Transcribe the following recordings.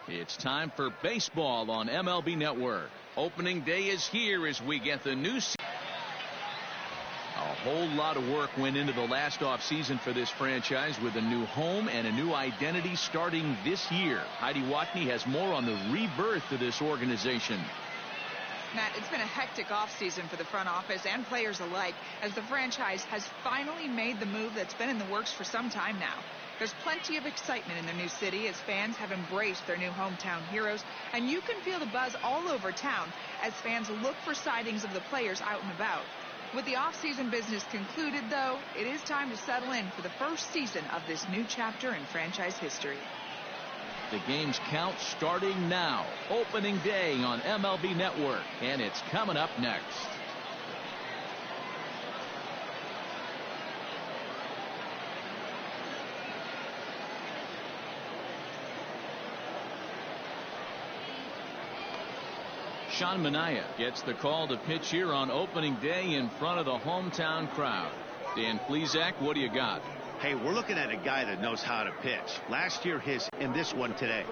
It's time for baseball on MLB Network. Opening day is here as we get the new season. A whole lot of work went into the last offseason for this franchise with a new home and a new identity starting this year. Heidi Watney has more on the rebirth of this organization. Matt, it's been a hectic offseason for the front office and players alike as the franchise has finally made the move that's been in the works for some time now. There's plenty of excitement in their new city as fans have embraced their new hometown heroes, and you can feel the buzz all over town as fans look for sightings of the players out and about. With the off-season business concluded, though, it is time to settle in for the first season of this new chapter in franchise history. The game's count starting now. Opening day on MLB Network, and it's coming up next. Sean Manaea gets the call to pitch here on opening day in front of the hometown crowd. Dan Plesac, what do you got? Hey, we're looking at a guy that knows how to pitch. Last year his and this one today.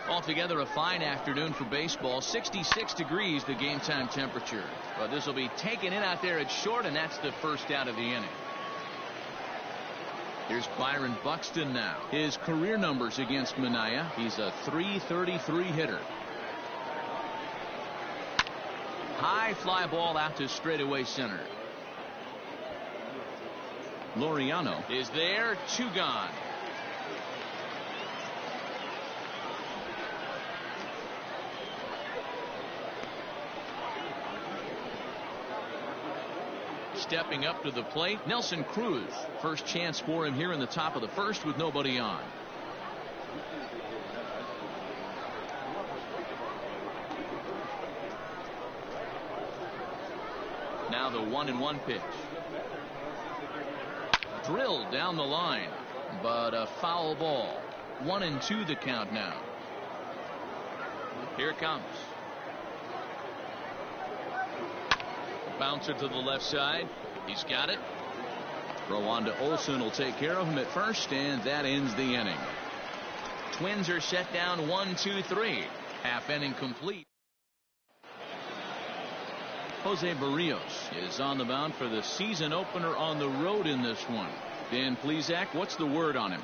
Altogether a fine afternoon for baseball. 66 degrees the game time temperature. But this will be taken in out there at short, and that's the first out of the inning. Here's Byron Buxton now. His career numbers against Manaea. He's a .333 hitter. High fly ball out to straightaway center. Laureano is there, 2 gone. Stepping up to the plate, Nelson Cruz. First chance for him here in the top of the first with nobody on. Now the 1-1 pitch. Drilled down the line, but a foul ball. 1-2 the count now. Here it comes. Bouncer to the left side. He's got it. Throw on to Olsen will take care of him at first, and that ends the inning. Twins are set down 1-2-3. Half inning complete. Jose Barrios is on the mound for the season opener on the road in this one. Dan Plesac, what's the word on him?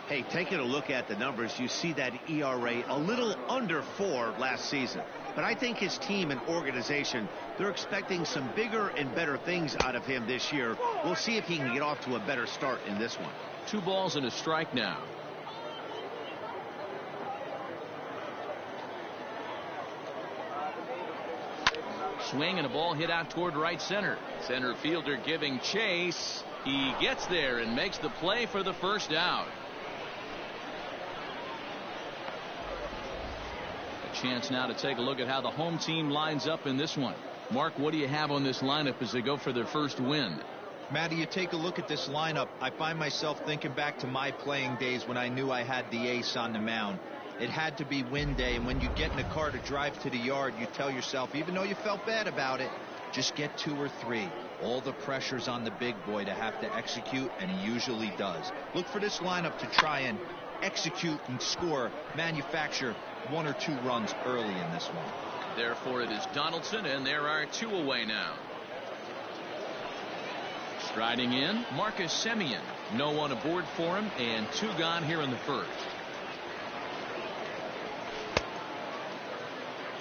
Hey, taking a look at the numbers, you see that ERA a little under 4 last season. But I think his team and organization, they're expecting some bigger and better things out of him this year. We'll see if he can get off to a better start in this one. 2 balls and a strike now. Swing and a ball hit out toward right center. Center fielder giving chase. He gets there and makes the play for the first out. A chance now to take a look at how the home team lines up in this one. Mark, what do you have on this lineup as they go for their first win? Matty, you take a look at this lineup. I find myself thinking back to my playing days when I knew I had the ace on the mound. It had to be win day, and when you get in a car to drive to the yard, you tell yourself, even though you felt bad about it, just get 2 or 3. All the pressure's on the big boy to have to execute, and he usually does. Look for this lineup to try and execute and score, manufacture 1 or 2 runs early in this one. Therefore, it is Donaldson, and there are 2 away now. Striding in, Marcus Semien. No one aboard for him, and 2 gone here in the first.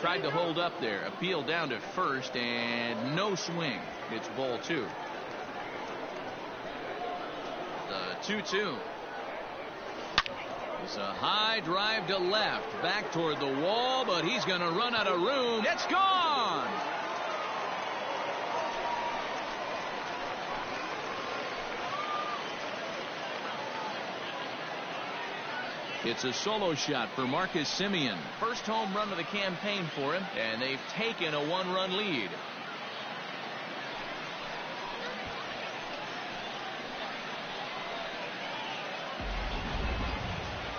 Tried to hold up there. Appeal down to first, and no swing. It's ball 2. The 2-2. It's a high drive to left. Back toward the wall, but he's going to run out of room. It's gone! It's a solo shot for Marcus Semien. First home run of the campaign for him, and they've taken a 1-run lead.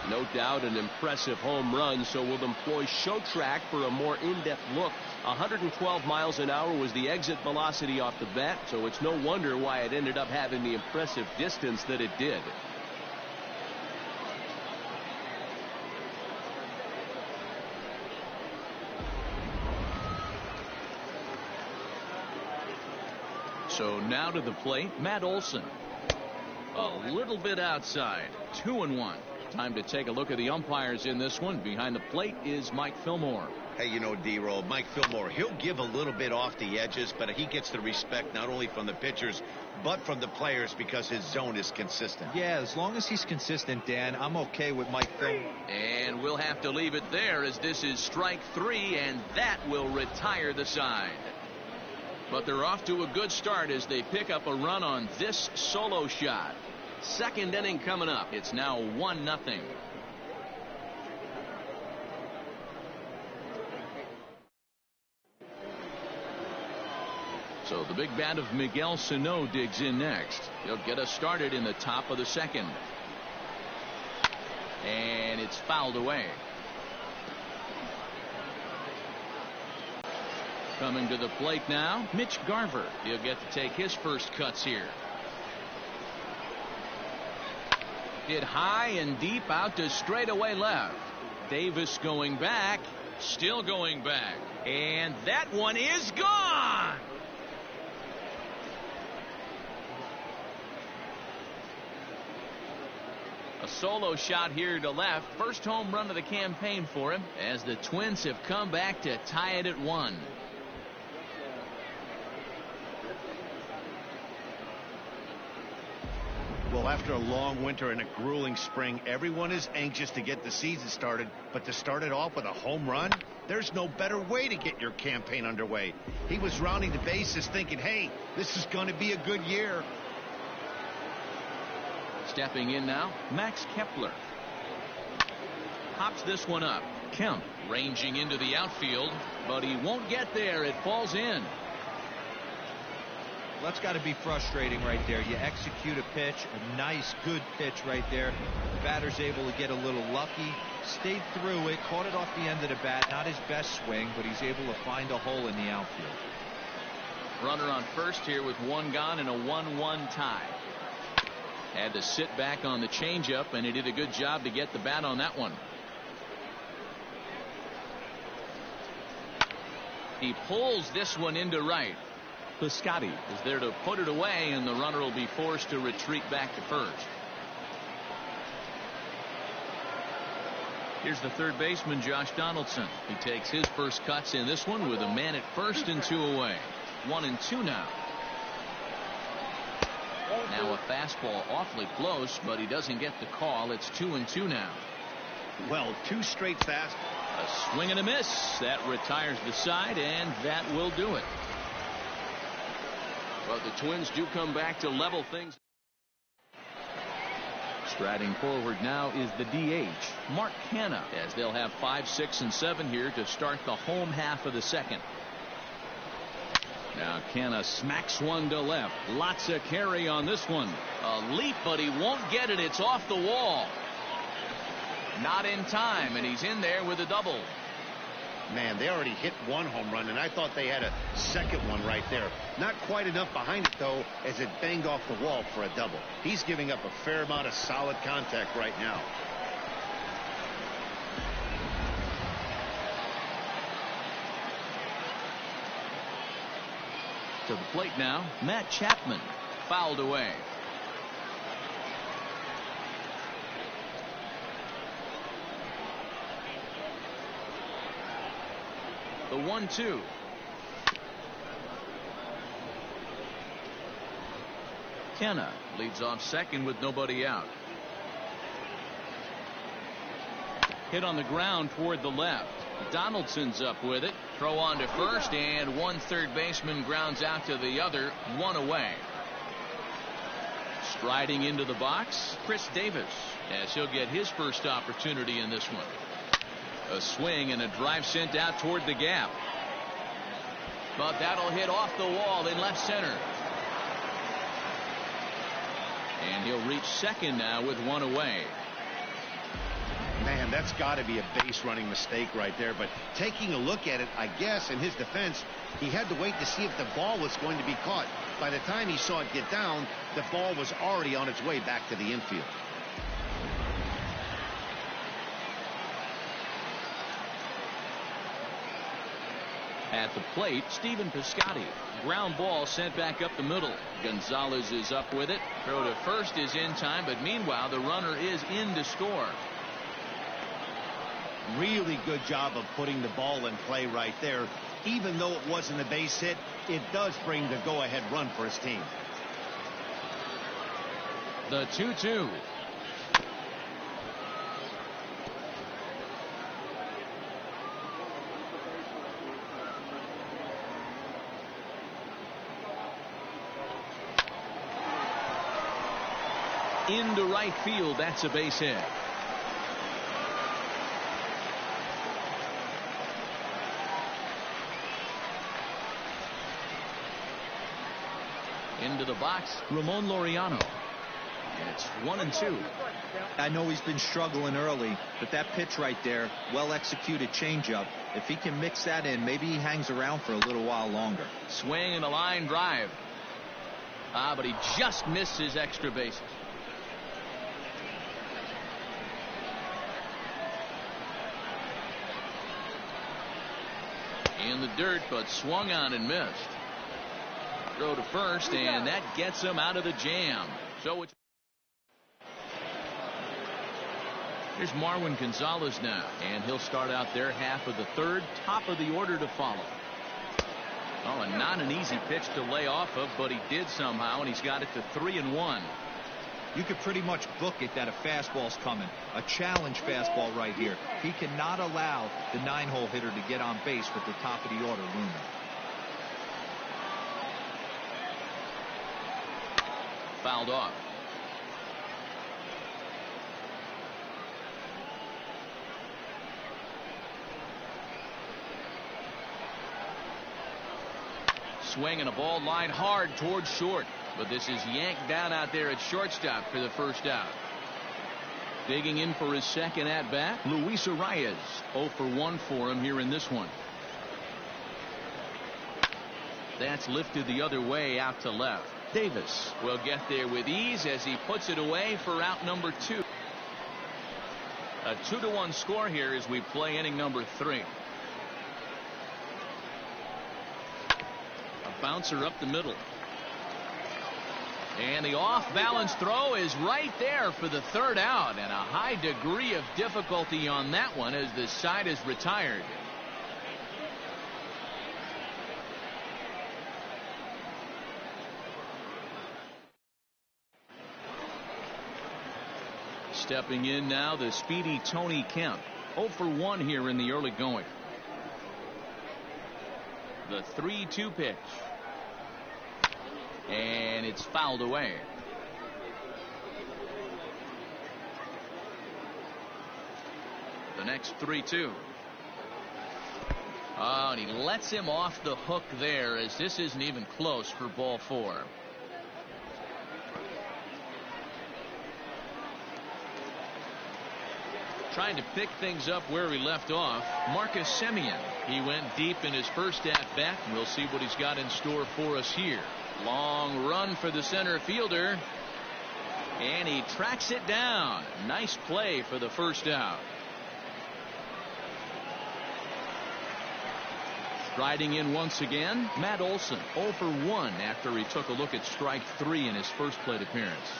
No doubt an impressive home run, so we'll employ ShowTrack for a more in-depth look. 112 miles an hour was the exit velocity off the bat, so it's no wonder why it ended up having the impressive distance that it did. So now to the plate, Matt Olson. A little bit outside. 2-1. Time to take a look at the umpires in this one. Behind the plate is Mike Fillmore. Hey, you know, D-Roll, Mike Fillmore, he'll give a little bit off the edges, but he gets the respect not only from the pitchers, but from the players because his zone is consistent. Yeah, as long as he's consistent, Dan, I'm okay with Mike Fillmore. And we'll have to leave it there as this is strike 3, and that will retire the side. But they're off to a good start as they pick up a run on this solo shot. Second inning coming up. It's now 1-0. So the big bat of Miguel Sano digs in next. He'll get us started in the top of the second. And it's fouled away. Coming to the plate now, Mitch Garver. He'll get to take his first cuts here. Hit high and deep out to straightaway left. Davis going back, still going back. And that one is gone. A solo shot here to left. First home run of the campaign for him as the Twins have come back to tie it at 1. Well, after a long winter and a grueling spring, everyone is anxious to get the season started, but to start it off with a home run, there's no better way to get your campaign underway. He was rounding the bases thinking, hey, this is going to be a good year. Stepping in now, Max Kepler. Pops this one up. Kemp ranging into the outfield, but he won't get there. It falls in. That's got to be frustrating right there. You execute a pitch, a nice, good pitch right there. The batter's able to get a little lucky, stayed through it, caught it off the end of the bat. Not his best swing, but he's able to find a hole in the outfield. Runner on first here with one gone and a 1-1 tie. Had to sit back on the changeup, and he did a good job to get the bat on that one. He pulls this one into right. Piscotty is there to put it away, and the runner will be forced to retreat back to first. Here's the third baseman, Josh Donaldson. He takes his first cuts in this one with a man at first and 2 away. 1-2 now. Now a fastball awfully close, but he doesn't get the call. It's 2-2 now. Well, 2 straight fastballs. A swing and a miss. That retires the side, and that will do it. But the Twins do come back to level things. Striding forward now is the DH, Mark Canha, as they'll have 5, 6, and 7 here to start the home half of the second. Now Canha smacks one to left. Lots of carry on this one. A leap, but he won't get it. It's off the wall. Not in time, and he's in there with a double. Man, they already hit 1 home run, and I thought they had a second one right there. Not quite enough behind it, though, as it banged off the wall for a double. He's giving up a fair amount of solid contact right now. To the plate now, Matt Chapman. Fouled away. The 1-2. Canha leads off second with nobody out. Hit on the ground toward the left. Donaldson's up with it. Throw on to first, and one third baseman grounds out to the other. 1 away. Striding into the box, Chris Davis, as he'll get his first opportunity in this one. A swing and a drive sent out toward the gap. But that'll hit off the wall in left center. And he'll reach second now with 1 away. Man, that's got to be a base running mistake right there. But taking a look at it, I guess, in his defense, he had to wait to see if the ball was going to be caught. By the time he saw it get down, the ball was already on its way back to the infield. At the plate, Stephen Piscotty. Ground ball sent back up the middle. Gonzalez is up with it. Throw to first is in time, but meanwhile the runner is in to score. Really good job of putting the ball in play right there. Even though it wasn't a base hit, it does bring the go-ahead run for his team. The 2-2. Into right field. That's a base hit. Into the box, Ramon Laureano. And it's 1-2. I know he's been struggling early, but that pitch right there, well executed changeup. If he can mix that in, maybe he hangs around for a little while longer. Swing and a line drive. But he just missed his extra bases. In the dirt, but swung on and missed. Throw to first, and that gets him out of the jam. So it's here's Marwin Gonzalez now, and he'll start out their half of the third. Top of the order to follow. Oh, and not an easy pitch to lay off of, but he did somehow, and he's got it to 3-1. You could pretty much book it that a fastball's coming. A challenge fastball right here. He cannot allow the 9-hole hitter to get on base with the top of the order looming. Fouled off. Swing and a ball line hard towards short, but this is yanked down out there at shortstop for the first out. Digging in for his second at bat, Luis Arias. 0 for 1 for him here in this one. That's lifted the other way out to left. Davis will get there with ease as he puts it away for out number 2. A 2-1 score here as we play inning number 3. A bouncer up the middle. And the off-balance throw is right there for the third out, and a high degree of difficulty on that one as the side is retired. Stepping in now, the speedy Tony Kemp. 0 for 1 here in the early going. The 3-2 pitch. And it's fouled away. The next 3-2. Oh, and he lets him off the hook there as this isn't even close for ball 4. Trying to pick things up where he left off, Marcus Semien. He went deep in his first at-bat. We'll see what he's got in store for us here. Long run for the center fielder. And he tracks it down. Nice play for the first out. Striding in once again, Matt Olson. 0 for 1 after he took a look at strike 3 in his first plate appearance.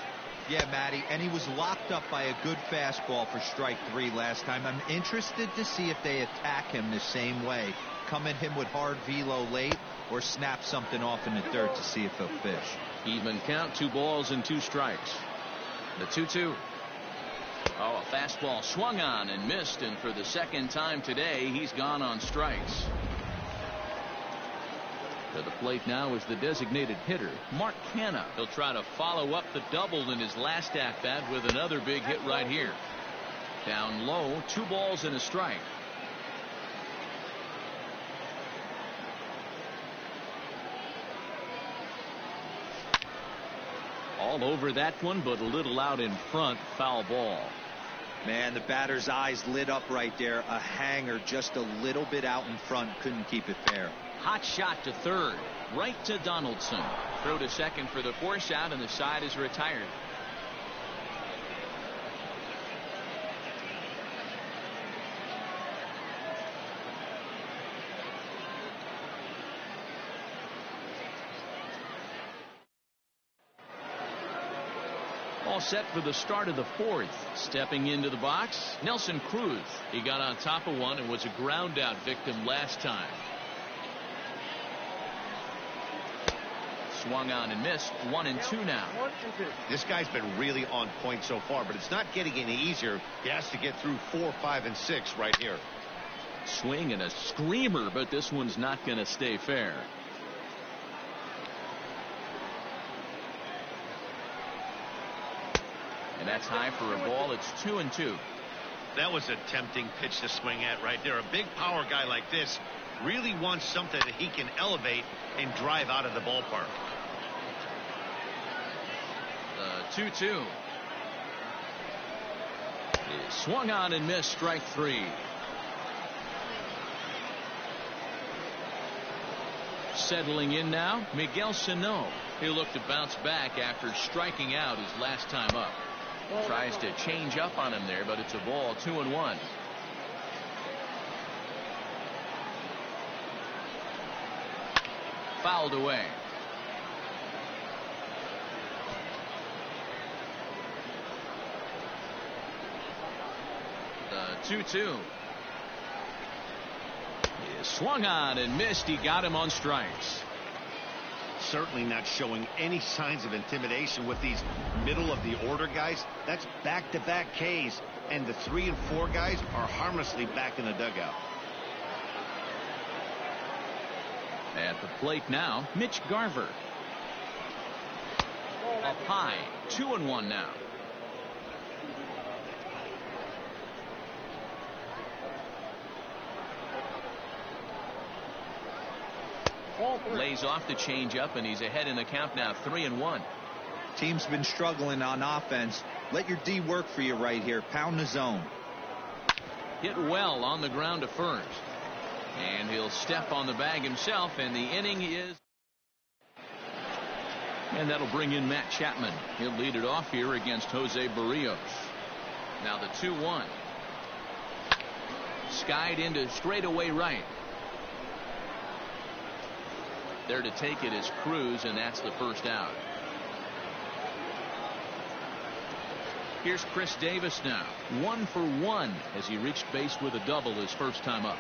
Yeah, Matty, and he was locked up by a good fastball for strike 3 last time. I'm interested to see if they attack him the same way. Come at him with hard velo late or snap something off in the third to see if he'll fish. Even count, 2 balls and 2 strikes. The 2-2. Oh, a fastball swung on and missed, and for the second time today he's gone on strikes. To the plate now is the designated hitter, Mark Canha. He'll try to follow up the double in his last at-bat with another big hit right here. Down low, 2 balls and a strike. All over that one, but a little out in front. Foul ball. Man, the batter's eyes lit up right there. A hanger just a little bit out in front. Couldn't keep it fair. Hot shot to third. Right to Donaldson. Throw to second for the force out, and the side is retired. all set for the start of the fourth. Stepping into the box, Nelson Cruz. He got on top of one and was a ground out victim last time. Swung on and missed. 1-2 now. This guy's been really on point so far, but it's not getting any easier. He has to get through 4, 5, and 6 right here. Swing and a screamer, but this one's not going to stay fair. And that's high for a ball. It's 2-2. That was a tempting pitch to swing at right there. A big power guy like this really wants something that he can elevate and drive out of the ballpark. The 2-2. He swung on and missed. Strike 3. Settling in now, Miguel Sano. He'll look to bounce back after striking out his last time up. Tries to change up on him there, but it's a ball. 2-1. Fouled away. The 2-2. He swung on and missed. He got him on strikes. Certainly not showing any signs of intimidation with these middle of the order guys. That's back-to-back Ks, and the 3 and 4 guys are harmlessly back in the dugout. At the plate now, Mitch Garver. Up high. 2-1 now. Lays off the changeup, and he's ahead in the count now. 3-1. Team's been struggling on offense. Let your D work for you right here. Pound the zone. Hit well on the ground to first. And he'll step on the bag himself, and the inning is. And that'll bring in Matt Chapman. He'll lead it off here against Jose Barrios. Now the 2-1. Skied into straightaway right. There to take it is Cruz, and that's the first out. Here's Chris Davis now. 1 for 1 as he reached base with a double his first time up.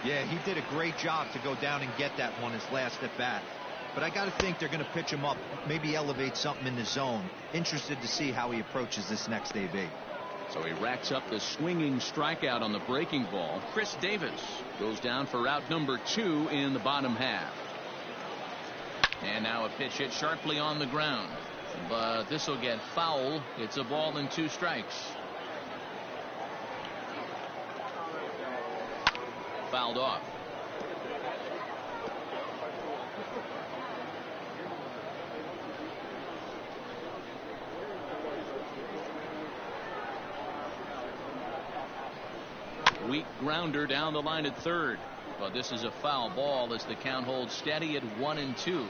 Yeah, he did a great job to go down and get that one his last at bat. But I got to think they're going to pitch him up, maybe elevate something in the zone. Interested to see how he approaches this next AB. So he racks up the swinging strikeout on the breaking ball. Chris Davis goes down for out number 2 in the bottom half. And now a pitch hit sharply on the ground. But this will get foul. It's a ball and 2 strikes. Fouled off. Weak grounder down the line at third. But this is a foul ball as the count holds steady at 1-2.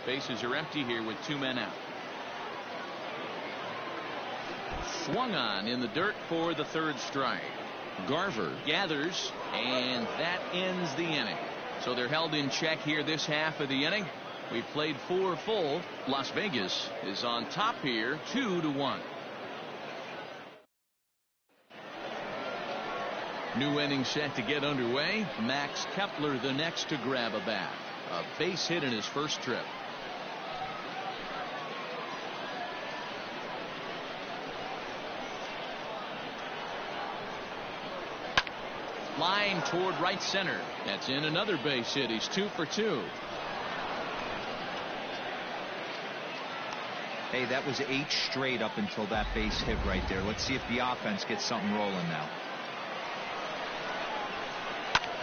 Bases are empty here with 2 men out. Swung on in the dirt for the 3rd strike. Garver gathers, and that ends the inning. So they're held in check here this half of the inning. We've played 4 full. Las Vegas is on top here, 2-1. New inning set to get underway. Max Kepler the next to grab a bat. A base hit in his first trip. Line toward right center. That's in another base hit. He's 2 for 2. Hey, that was 8 straight up until that base hit right there. Let's see if the offense gets something rolling now.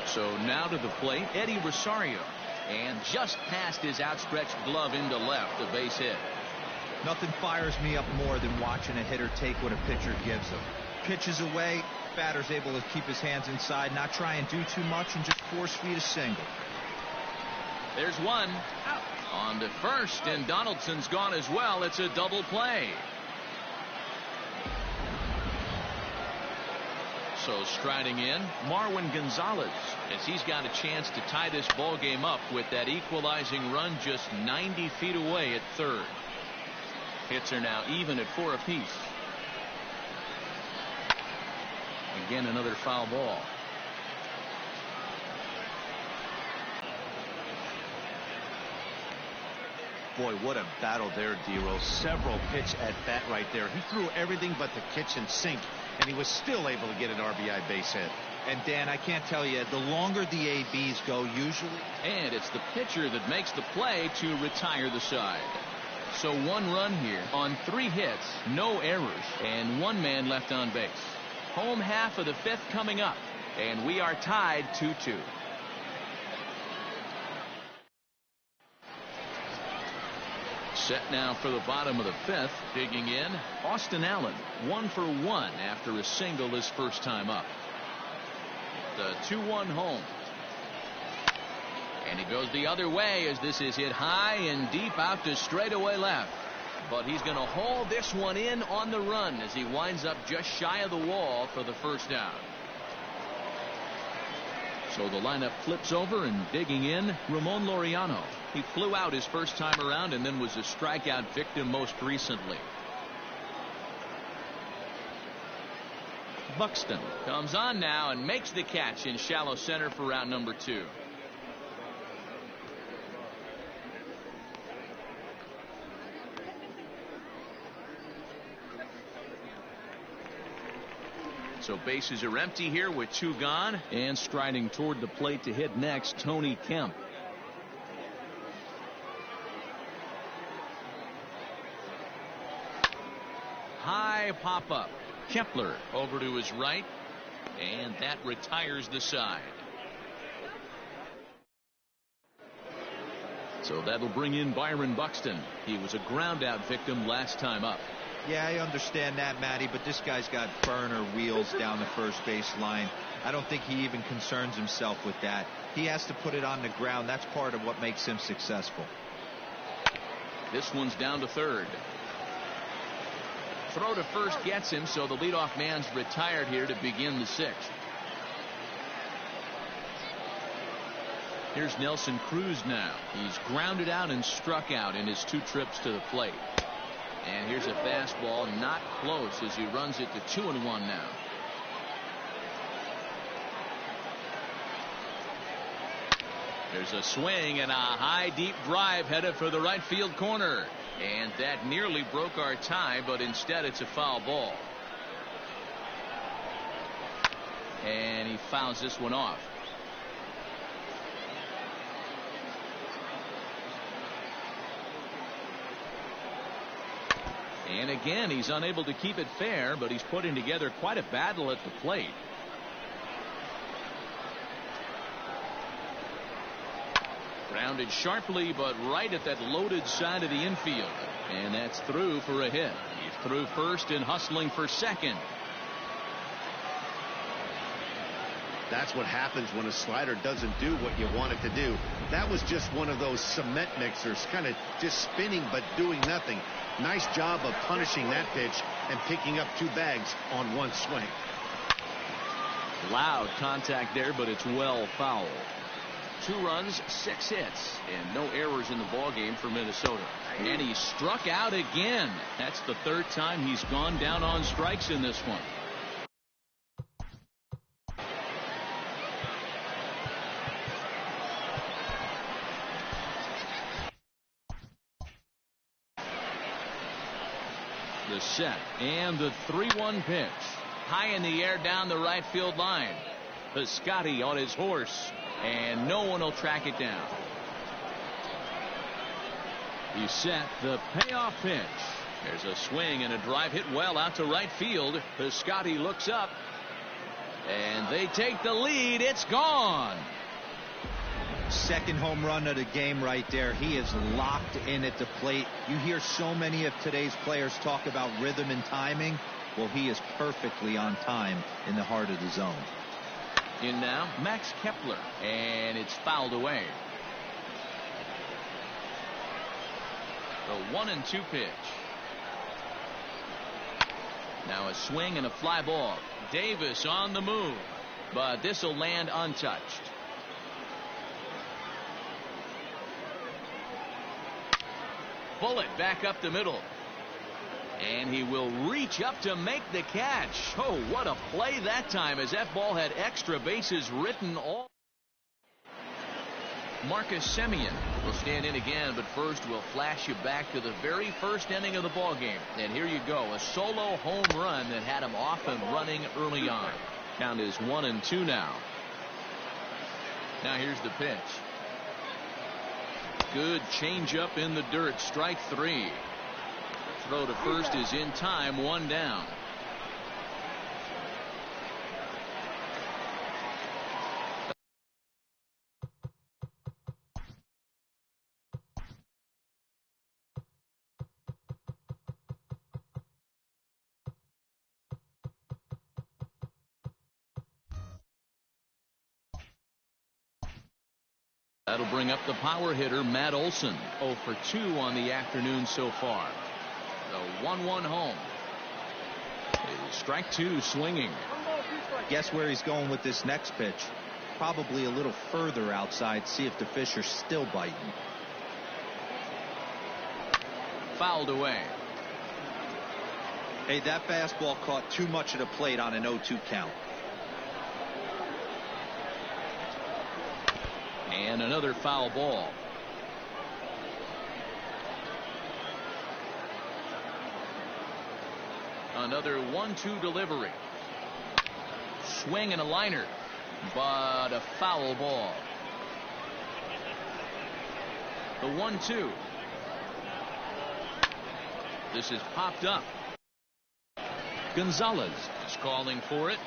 So now to the plate, Eddie Rosario. And just past his outstretched glove into left, a base hit. Nothing fires me up more than watching a hitter take what a pitcher gives him. Pitches away, batter's able to keep his hands inside, not try and do too much, and just force feed a single. There's one. Out. On to first, and Donaldson's gone as well. It's a double play. So striding in, Marwin Gonzalez, as he's got a chance to tie this ball game up with that equalizing run just 90 feet away at third. Hits are now even at 4 apiece. Again, another foul ball. Boy, what a battle there, D-Rose. Several pitch at bat right there. He threw everything but the kitchen sink, and he was still able to get an RBI base hit. And Dan, I can't tell you, the longer the ABs go, usually. And it's the pitcher that makes the play to retire the side. So 1 run here on 3 hits, no errors, and 1 man left on base. Home half of the 5th coming up, and we are tied 2-2. Set now for the bottom of the 5th. Digging in, Austin Allen, 1 for 1 after a single his first time up. The 2-1 home. And he goes the other way as this is hit high and deep out to straightaway left. But he's going to haul this one in on the run as he winds up just shy of the wall for the first down. So the lineup flips over, and digging in, Ramon Laureano. He flew out his first time around and then was a strikeout victim most recently. Buxton comes on now and makes the catch in shallow center for round number 2. So bases are empty here with 2 gone, and striding toward the plate to hit next, Tony Kemp. High pop up. Kepler over to his right, and that retires the side. So that'll bring in Byron Buxton. He was a ground out victim last time up. Yeah, I understand that, Matty, but this guy's got burner wheels down the first base line. I don't think he even concerns himself with that. He has to put it on the ground. That's part of what makes him successful. This one's down to third. Throw to first gets him, so the leadoff man's retired here to begin the 6th. Here's Nelson Cruz now. He's grounded out and struck out in his 2 trips to the plate. And here's a fastball, not close, as he runs it to 2-1 now. There's a swing and a high deep drive headed for the right field corner. And that nearly broke our tie, but instead it's a foul ball. And he fouls this one off. And again, he's unable to keep it fair, but he's putting together quite a battle at the plate. Grounded sharply, but right at that loaded side of the infield. And that's through for a hit. He's through first and hustling for second. That's what happens when a slider doesn't do what you want it to do. That was just one of those cement mixers, kind of just spinning but doing nothing. Nice job of punishing that pitch and picking up 2 bags on 1 swing. Loud contact there, but it's well fouled. 2 runs, 6 hits, and no errors in the ballgame for Minnesota. And he struck out again. That's the 3rd time he's gone down on strikes in this one. The set and the 3-1 pitch. High in the air down the right field line. Piscotty on his horse, and no one will track it down. He's set the payoff pitch. There's a swing and a drive hit well out to right field. Piscotty looks up, and they take the lead. It's gone. Second home run of the game right there. He is locked in at the plate. You hear so many of today's players talk about rhythm and timing. Well, he is perfectly on time in the heart of the zone. In now, Max Kepler, and it's fouled away. The 1-2 pitch. Now a swing and a fly ball. Davis on the move, but this will land untouched. Bullet back up the middle. And he will reach up to make the catch. Oh, what a play that time, as that ball had extra bases written all. Marcus Semien will stand in again, but first we'll flash you back to the very first inning of the ball game. And here you go, a solo home run that had him off and running early on. Count is 1-2 now. Now here's the pitch. Good changeup in the dirt. Strike 3. Throw to first is in time. 1 down. That'll bring up the power hitter, Matt Olson. 0 for 2 on the afternoon so far. The 1-1 home. Strike 2 swinging. Guess where he's going with this next pitch? Probably a little further outside. See if the fish are still biting. Fouled away. Hey, that fastball caught too much of the plate on an 0-2 count. And another foul ball. Another 1-2 delivery. Swing and a liner, but a foul ball. The 1-2. This is popped up. Gonzalez is calling for it,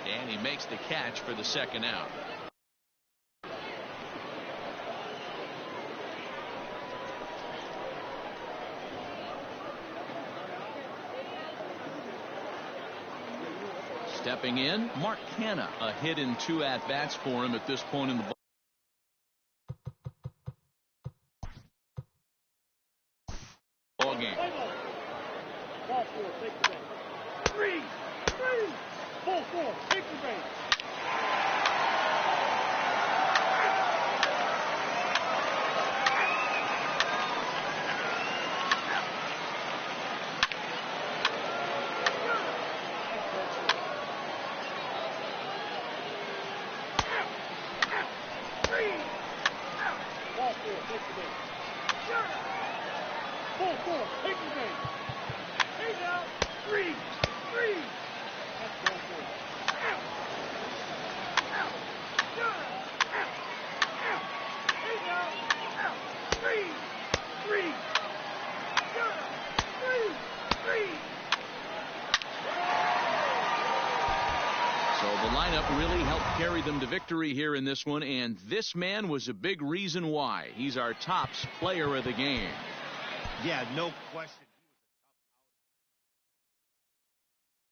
and he makes the catch for the second out. Stepping in, Mark Canha. A hit in 2 at-bats for him at this point in the ball game. Ball 4, take the base. 3, 4, 4, take the base. Really helped carry them to victory here in this one, and this man was a big reason why. He's our top player of the game. Yeah, no question.